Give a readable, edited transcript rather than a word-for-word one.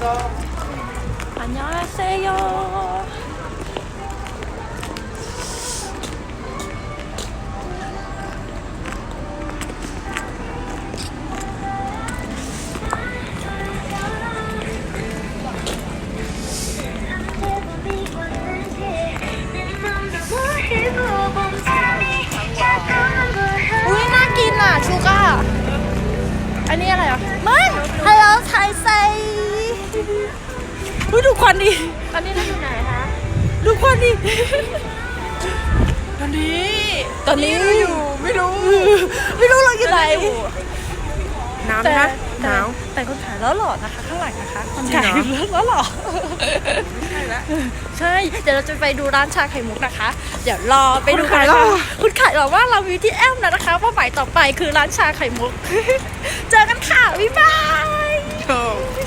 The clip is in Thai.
อันยองอาเซโยอุ้ยน่ากินอ่ะชูก้าอันนี้อะไรอ่ะไม่ฮัลโหลไทยไซอุ้ยดูควันดิตอนนี้เราอยู่ไหนคะดูควันดิตอนนี้เราอยู่ไม่รู้เราอยู่ไหนน้ำนะหนาวแต่คนขายแล้วหล่อนะคะข้างหลังนะคะคนขายแล้วหล่อใช่เดี๋ยวเราจะไปดูร้านชาไข่มุกนะคะเดี๋ยวรอไปดูกันค่ะคุณขายหรอว่าเรามีที่แอมนะคะเป้าหมายต่อไปคือร้านชาไข่มุกเจอกันค่ะบ๊ายบาย